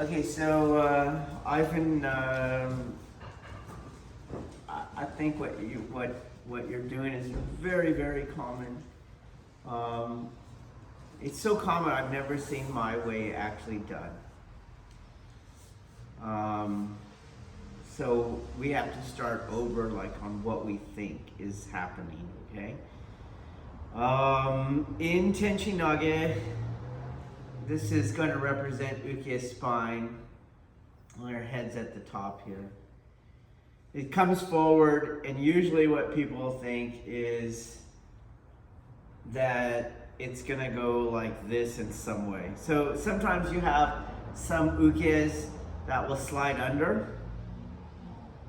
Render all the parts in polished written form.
Okay, so I've been. I think what you're doing is very, very common. It's so common. I've never seen my way actually done. So we have to start over, like on what we think is happening. Okay. In Tenshin Nage, this is going to represent Uki's spine. Her head's at the top here. It comes forward, and usually what people think is that it's going to go like this in some way. So sometimes you have some ukes that will slide under,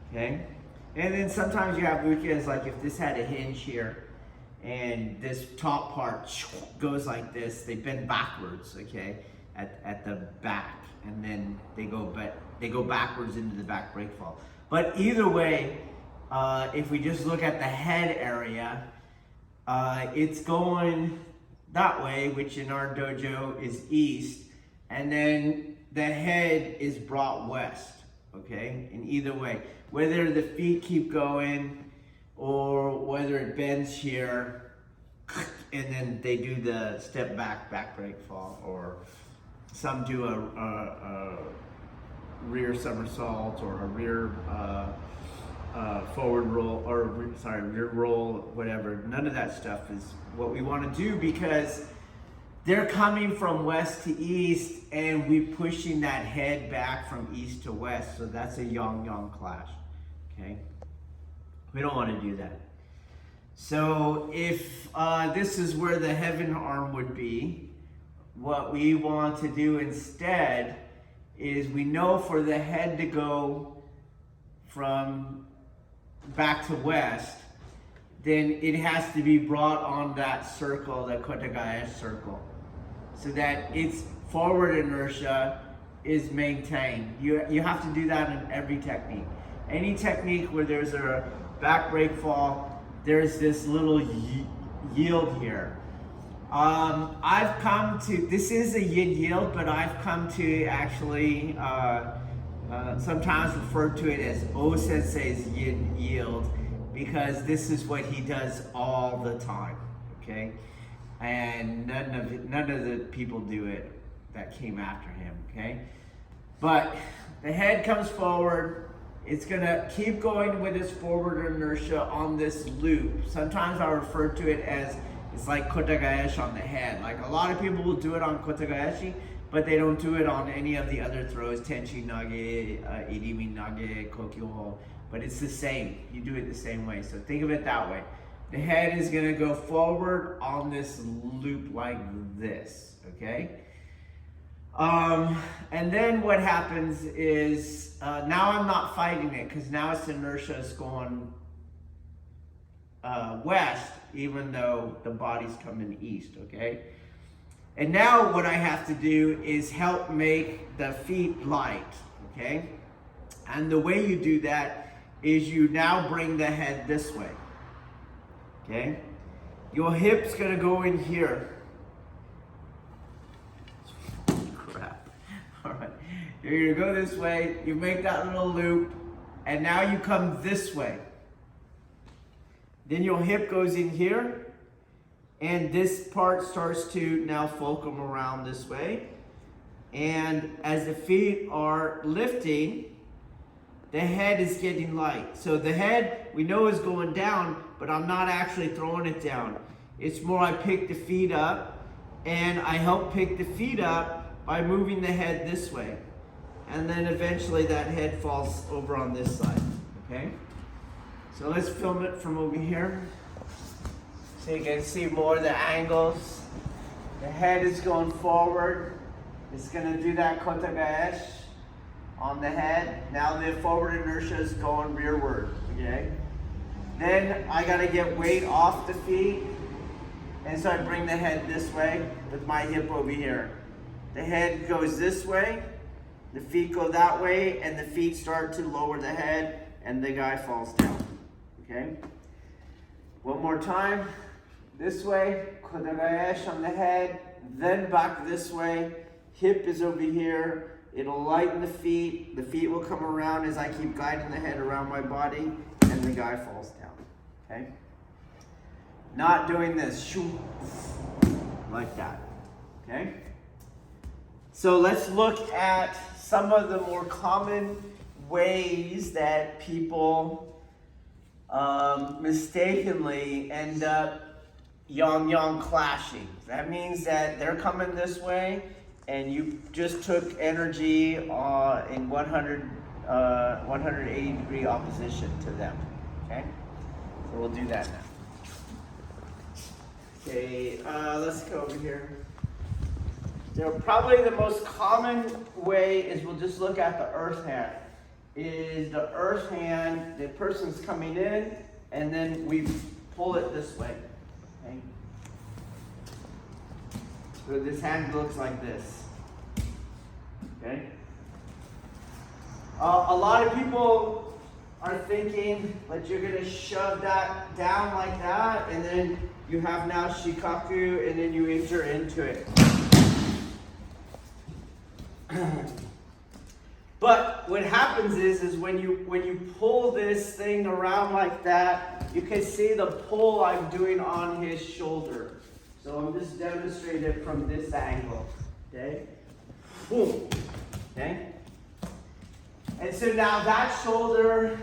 okay? And then sometimes you have ukes, like if this had a hinge here, and this top part goes like this, they bend backwards, okay, at the back, and then they go backwards into the back break fall. But either way, if we just look at the head area, it's going that way, which in our dojo is east, and then the head is brought west, okay, in either way. Whether the feet keep going, or whether it bends here, and then they do the step back break fall, or some do a rear somersault, or a rear forward roll, or rear roll, whatever. None of that stuff is what we want to do, because they're coming from west to east, and we're pushing that head back from east to west, so that's a yang clash, okay? We don't want to do that. So if this is where the heaven arm would be, what we want to do instead is, we know for the head to go from back to west, then it has to be brought on that circle, the Kotagaesh circle, so that its forward inertia is maintained. You have to do that in every technique. Any technique where there's a back break fall, there's this little yield here. I've come to, this is a yin yield, but I've come to actually sometimes refer to it as O Sensei's yin yield, because this is what he does all the time, okay? And none of the people do it that came after him, okay? But the head comes forward. It's gonna keep going with its forward inertia on this loop. Sometimes I refer to it as, it's like Kotagaeshi on the head. Like a lot of people will do it on Kotagaeshi, but they don't do it on any of the other throws, Tenshin Nage, Irimi Nage, Kokyo, but it's the same. You do it the same way. So think of it that way. The head is gonna go forward on this loop like this, okay? And then what happens is, now I'm not fighting it, because now its inertia is going west, even though the body's coming east, okay? And now what I have to do is help make the feet light, okay? And the way you do that is you now bring the head this way, okay? Your hip's gonna go in here. You're gonna go this way, you make that little loop, and now you come this way. Then your hip goes in here, and this part starts to now fulcrum around this way. And as the feet are lifting, the head is getting light. So the head, we know, is going down, but I'm not actually throwing it down. It's more I pick the feet up, and I help pick the feet up by moving the head this way. And then eventually that head falls over on this side, okay? So let's film it from over here, so you can see more of the angles. The head is going forward. It's gonna do that Kotagaeshi on the head. Now the forward inertia is going rearward, okay? Then I gotta get weight off the feet, and so I bring the head this way with my hip over here. The head goes this way, the feet go that way, and the feet start to lower the head, and the guy falls down, okay? One more time, this way, Kotagaeshi on the head, then back this way, hip is over here, It'll lighten the feet. The feet will come around as I keep guiding the head around my body, and the guy falls down. Okay? Not doing this. Shoo, like that. Okay? So let's look at some of the more common ways that people mistakenly end up yang clashing. That means that they're coming this way and you just took energy in 180 degree opposition to them. Okay? So we'll do that now. Okay, let's go over here. So probably the most common way is we'll just look at the earth hand. Is the earth hand, the person's coming in, and then we pull it this way. Okay? So this hand looks like this. Okay? A lot of people are thinking that you're going to shove that down like that, and then you have now shikaku, and then you enter into it. But what happens is when you pull this thing around like that, you can see the pull I'm doing on his shoulder. So I'm just demonstrating it from this angle. Okay? Boom. Okay? And so now that shoulder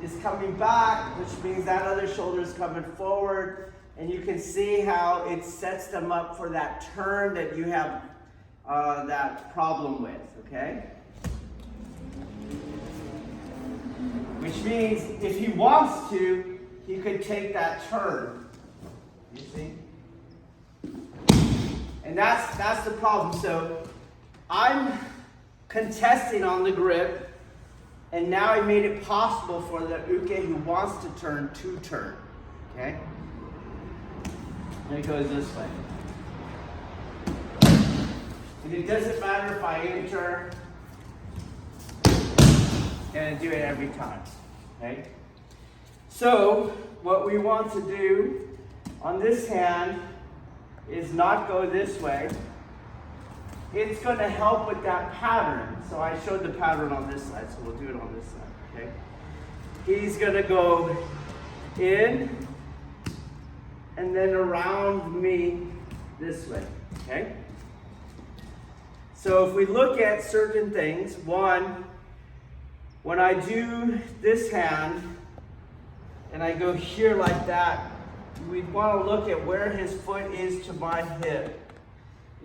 is coming back, which means that other shoulder is coming forward. And you can see how it sets them up for that turn that you have that problem with. Okay? Which means if he wants to, he could take that turn. You see? And that's the problem. So I'm contesting on the grip, and now I made it possible for the uke who wants to turn. Okay? And it goes this way. And it doesn't matter if I enter. And do it every time. Okay? So what we want to do on this hand is not go this way. It's going to help with that pattern. So I showed the pattern on this side, so we'll do it on this side. Okay? He's going to go in and then around me this way. Okay? So if we look at certain things, one, when I do this hand and I go here like that, we want to look at where his foot is to my hip.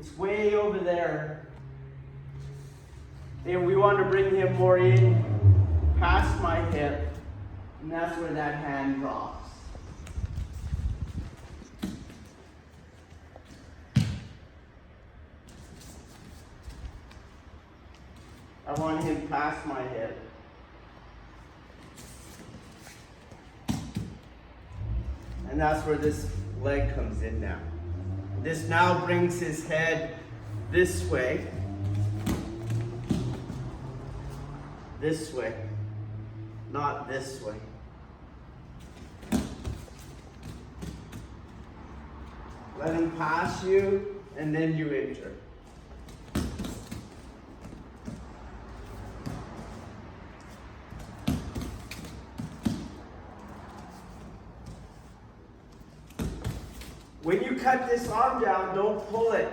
It's way over there. And we want to bring him more in past my hip, and that's where that hand drops. I want him past my hip. And that's where this leg comes in now. This now brings his head this way. This way. Not this way. Let him pass you, and then you enter. When you cut this arm down, don't pull it.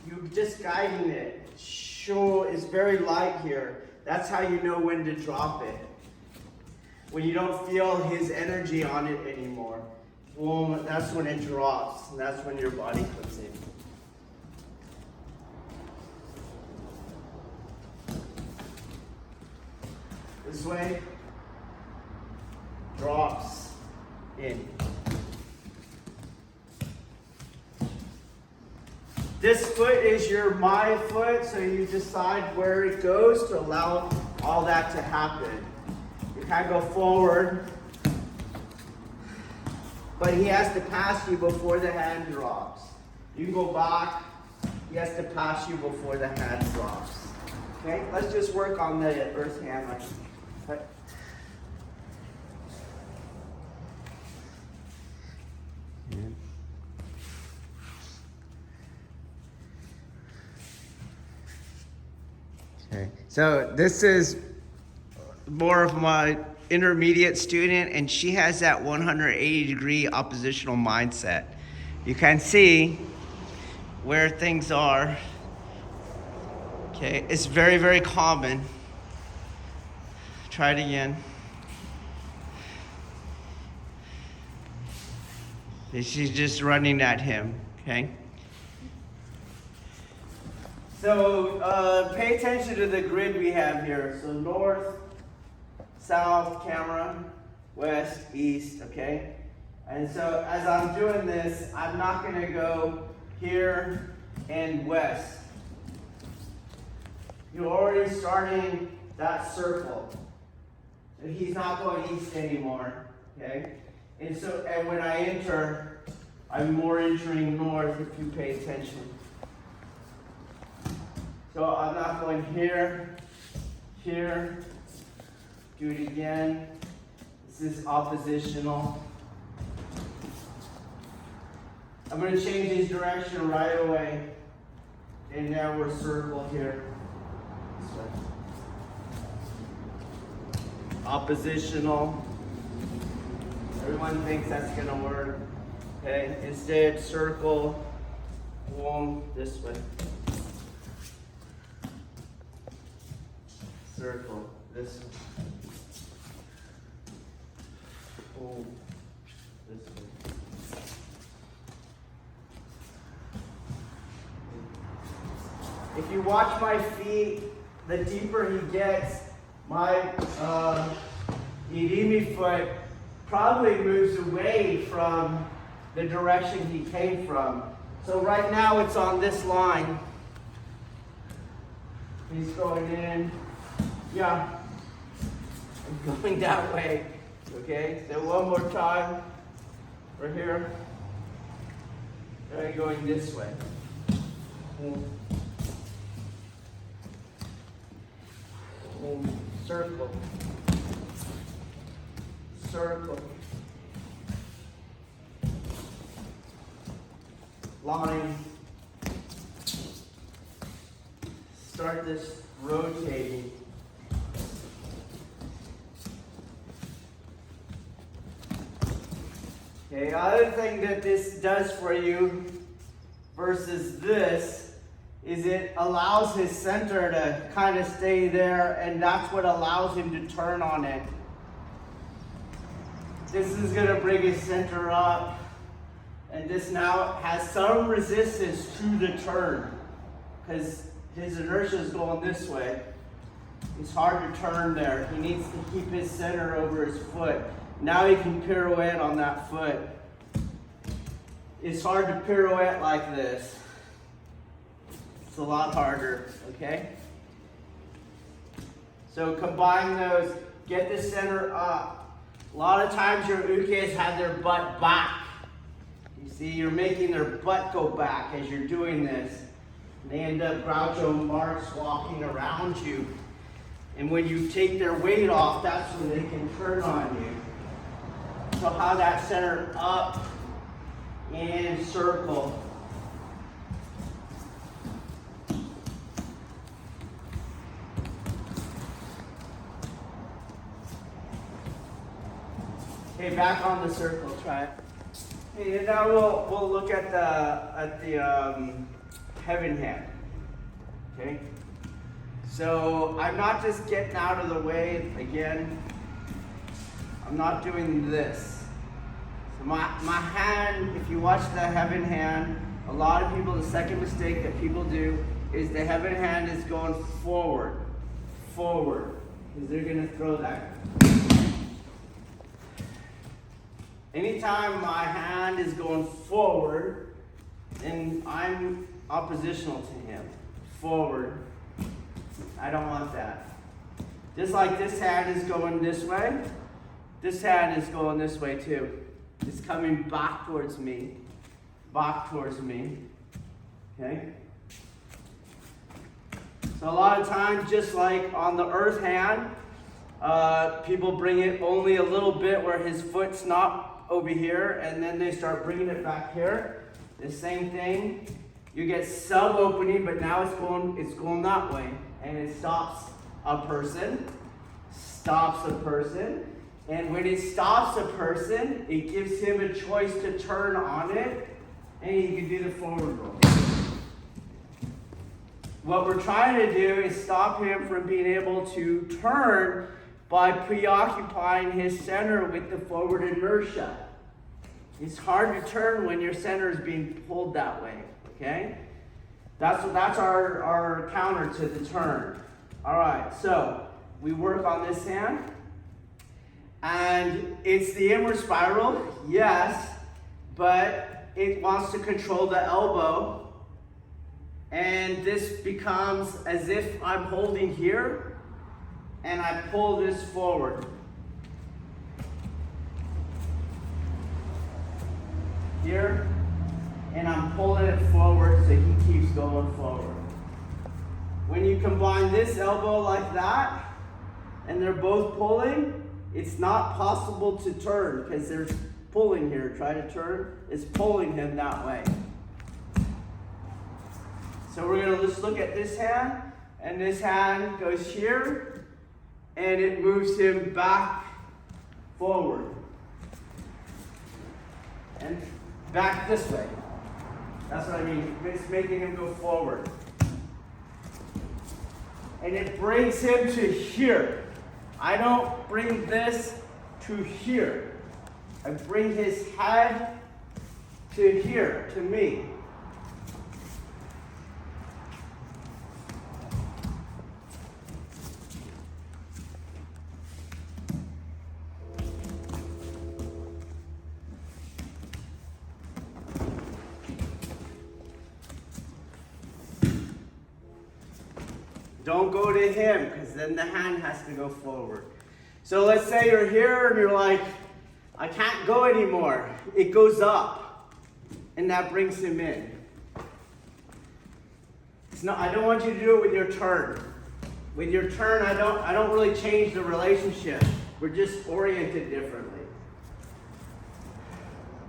You're just guiding it. Sure, it's very light here. That's how you know when to drop it. When you don't feel his energy on it anymore. Boom, that's when it drops. And that's when your body comes in. This way, drops in. This foot is my foot, so you decide where it goes to allow all that to happen. You can't go forward, but he has to pass you before the hand drops. You go back, he has to pass you before the hand drops. Okay, let's just work on the earth hand. Okay. Okay, so this is more of my intermediate student, and she has that 180-degree oppositional mindset. You can see where things are. Okay, it's very, very common. Try it again. She's just running at him, okay? So pay attention to the grid we have here. So north, south, camera, west, east, okay? And so as I'm doing this, I'm not gonna go here and west. You're already starting that circle. So he's not going east anymore, okay? And when I enter, I'm more entering north if you pay attention. So I'm not going here, here, do it again. This is oppositional. I'm going to change his direction right away. And now we're circle here. This way. Oppositional. Everyone thinks that's going to work. Okay, instead circle, boom, this way. Circle, this way. Boom, this way. If you watch my feet, the deeper he gets, my Irimi foot probably moves away from the direction he came from. So right now it's on this line. He's going in. Yeah. I'm going that way. Okay, so one more time. We're here. And I'm going this way. Circle. Circle. Line. Start this rotating. Okay, other thing that this does for you versus this is it allows his center to kind of stay there, and that's what allows him to turn on it. This is going to bring his center up, and this now has some resistance to the turn because his inertia is going this way. It's hard to turn there. He needs to keep his center over his foot. Now he can pirouette on that foot. It's hard to pirouette like this. It's a lot harder, okay? So combine those, get the center up. A lot of times your ukes have their butt back. You see, you're making their butt go back as you're doing this. They end up Groucho Marx walking around you. And when you take their weight off, that's when they can turn on you. So have that center up and circle. Okay, back on the circle, try it. Okay, and now we'll look at the heaven hand. Okay? So I'm not just getting out of the way again. I'm not doing this. So my hand, if you watch the heaven hand, a lot of people, the second mistake that people do is the heaven hand is going forward, because they're going to throw that. Anytime my hand is going forward, then I'm oppositional to him. Forward. I don't want that. Just like this hand is going this way, this hand is going this way too. It's coming back towards me. Back towards me. Okay? So a lot of times, just like on the earth hand, people bring it only a little bit where his foot's not over here, and then they start bringing it back here. The same thing. You get sub-opening, but now it's going that way. and it stops a person. And when it stops a person, it gives him a choice to turn on it, and he can do the forward roll. What we're trying to do is stop him from being able to turn by preoccupying his center with the forward inertia. It's hard to turn when your center is being pulled that way, okay? That's our counter to the turn. All right, so we work on this hand. And it's the inward spiral, yes, but it wants to control the elbow. And this becomes as if I'm holding here, and I pull this forward. Here, and I'm pulling it forward so he keeps going forward. When you combine this elbow like that, and they're both pulling, it's not possible to turn because there's pulling here. Try to turn, it's pulling him that way. So we're going to just look at this hand, and this hand goes here, and it moves him back forward. And back this way. That's what I mean. It's making him go forward. And it brings him to here. I don't bring this to here. I bring his head to here, to me. Don't go to him, because then the hand has to go forward. So let's say you're here and you're like, I can't go anymore. It goes up, and that brings him in. I don't want you to do it with your turn. With your turn, I don't really change the relationship. We're just oriented differently.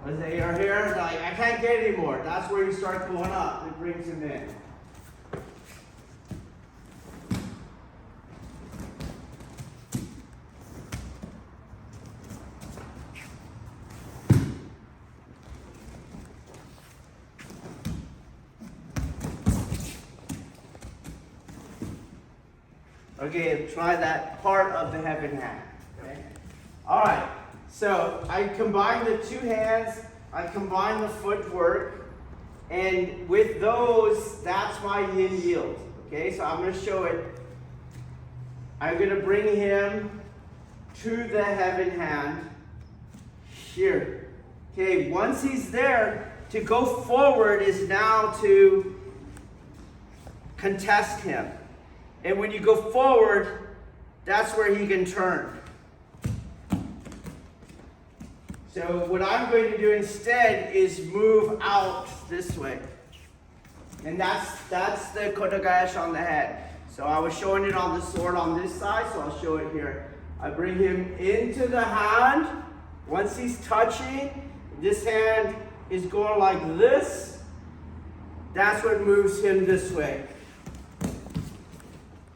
Let's say you're here, like, I can't get anymore. That's where you start going up. It brings him in. Okay, try that part of the heaven hand. Okay? All right, so I combine the two hands, I combine the footwork, and with those, that's my yin yield. Okay, so I'm going to show it. I'm going to bring him to the heaven hand here. Okay, once he's there, to go forward is now to contest him. And when you go forward, that's where he can turn. So what I'm going to do instead is move out this way. And that's the kotegaeshi on the head. So I was showing it on the sword on this side, so I'll show it here. I bring him into the hand. Once he's touching, this hand is going like this. That's what moves him this way.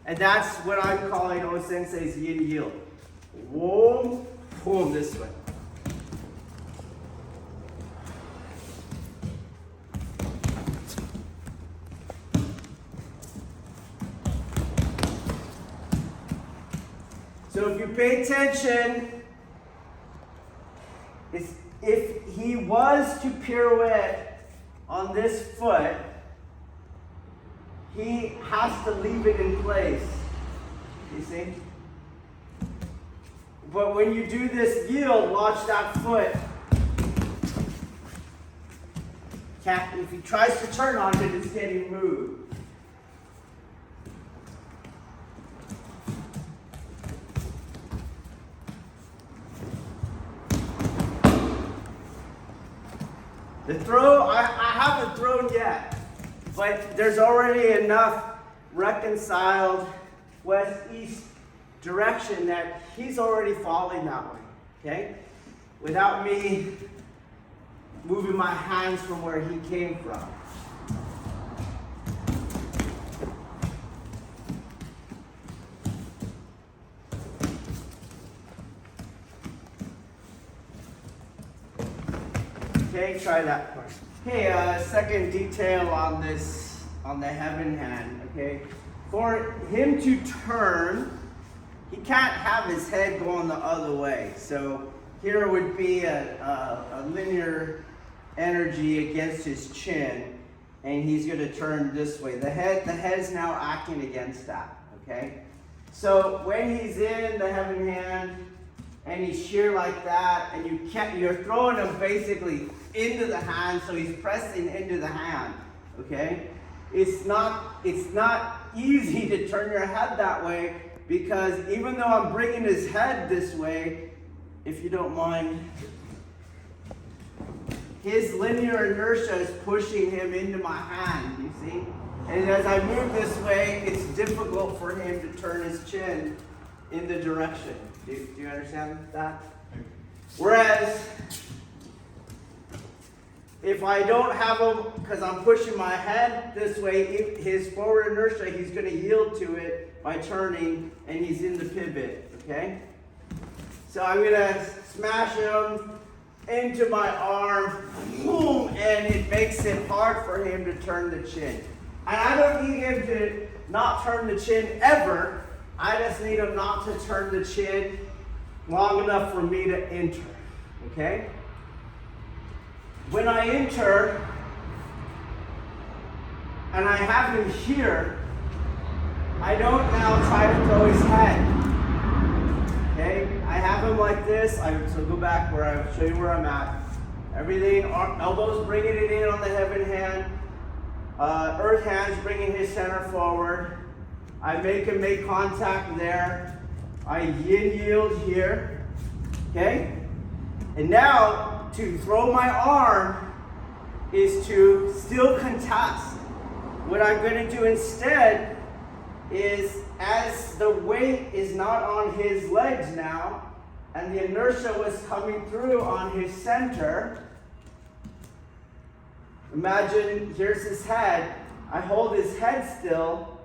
And that's what I'm calling O-sensei's yin yield. Whoa, boom, this way. So if you pay attention, if he was to pirouette on this foot, he has to leave it in place, you see? But when you do this yield, watch that foot. If he tries to turn on it, it's getting moved. The throw, I haven't thrown yet. But there's already enough reconciled west-east direction that he's already falling that way, okay? Without me moving my hands from where he came from. Okay, try that part. Okay, second detail on this, on the heaven hand, okay? For him to turn, he can't have his head going the other way. So here would be a linear energy against his chin, and he's going to turn this way. The head's now acting against that, okay? So when he's in the heaven hand and he's sheer like that, and you're throwing him basically into the hand, so he's pressing into the hand, okay? It's not easy to turn your head that way, because even though I'm bringing his head this way, if you don't mind, his linear inertia is pushing him into my hand, you see? And as I move this way, it's difficult for him to turn his chin in the direction. Do you understand that? Whereas, if I don't have him, because I'm pushing my head this way, his forward inertia, he's going to yield to it by turning, and he's in the pivot, okay? So I'm going to smash him into my arm, boom, and it makes it hard for him to turn the chin. And I don't need him to not turn the chin ever. I just need him not to turn the chin long enough for me to enter, okay? When I enter, and I have him here, I don't now try to throw his head. Okay? I have him like this. So go back where I'll show you where I'm at. Everything, elbows bringing it in on the heaven hand. Earth hands bringing his center forward. I make him make contact there. I yin yield here. Okay? And now, to throw my arm is to still contest. What I'm going to do instead is, as the weight is not on his legs now, and the inertia was coming through on his center, imagine here's his head. I hold his head still.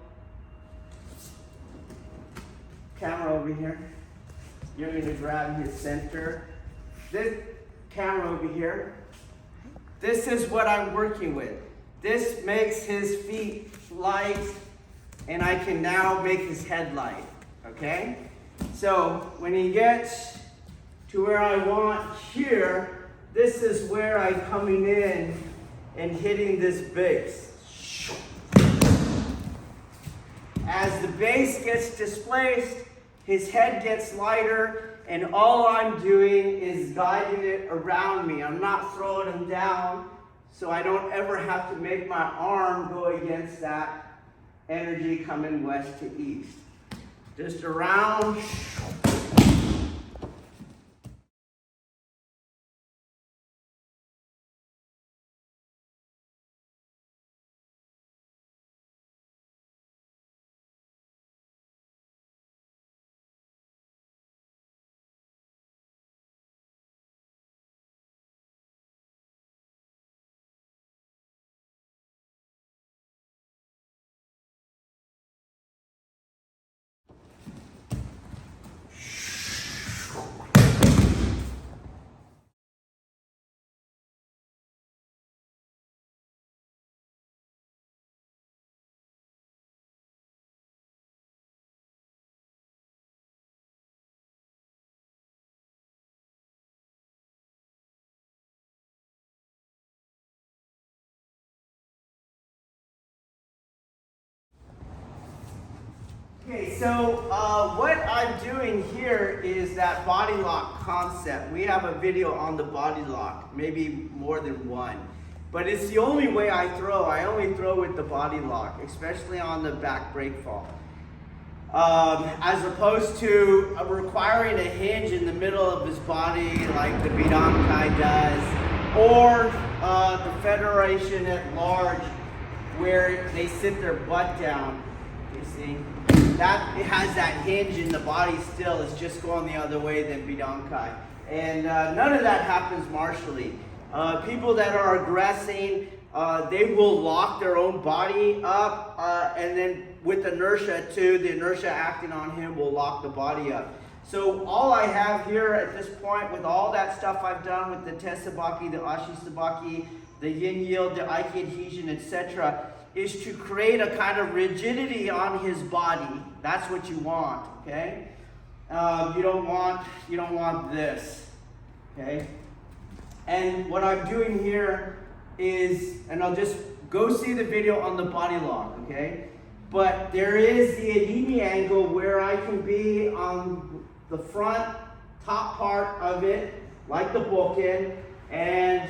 Camera over here. You're going to grab his center. This camera over here. This is what I'm working with. This makes his feet light, and I can now make his head light, okay? So when he gets to where I want here, this is where I'm coming in and hitting this base. As the base gets displaced, his head gets lighter, and all I'm doing is guiding it around me. I'm not throwing him down, so I don't ever have to make my arm go against that energy coming west to east. Just around. Okay, so what I'm doing here is that body lock concept. We have a video on the body lock, maybe more than one. But it's the only way I throw. I only throw with the body lock, especially on the back break fall. As opposed to requiring a hinge in the middle of his body like the Bidankai does, or the Federation at large where they sit their butt down, you see. That it has that hinge in the body still. It's just going the other way than Bidankai. And none of that happens martially. People that are aggressing, they will lock their own body up, and then with inertia too, the inertia acting on him will lock the body up. So all I have here at this point, with all that stuff I've done with the Tesabaki, the Ashisabaki, the yin yield, the Aiki adhesion, etc., is to create a kind of rigidity on his body. That's what you want, okay? You don't want this, okay? And what I'm doing here is, and I'll just go see the video on the body lock, okay? But there is the Adimi angle where I can be on the front top part of it, like the bokken, and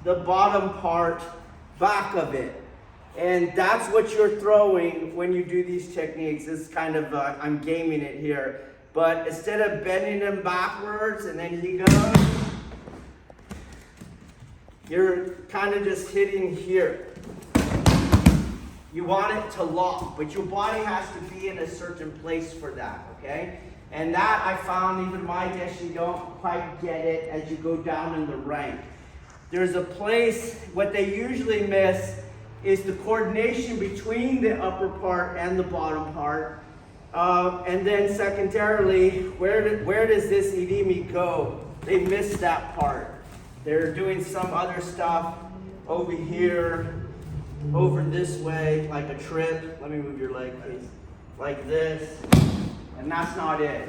the bottom part back of it. And that's what you're throwing when you do these techniques. This is kind of, I'm gaming it here. But instead of bending them backwards and then he goes, you're kind of just hitting here. You want it to lock, but your body has to be in a certain place for that, okay? And that I found, even my guess, you don't quite get it as you go down in the rank. There's a place, what they usually miss is the coordination between the upper part and the bottom part. And then secondarily, where does this Idimi go? They miss that part. They're doing some other stuff over here, over this way, like a trip. Let me move your leg, please. Like this. And that's not it.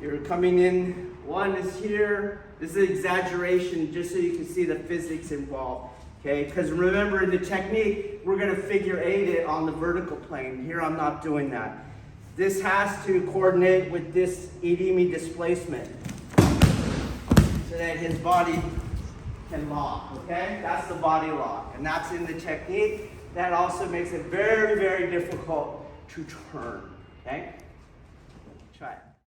You're coming in, one is here. This is exaggeration just so you can see the physics involved. Okay, because remember in the technique, we're going to figure 8 it on the vertical plane. Here I'm not doing that. This has to coordinate with this Idimi displacement so that his body can lock, okay? That's the body lock, and that's in the technique. That also makes it very, very difficult to turn, okay? Try it.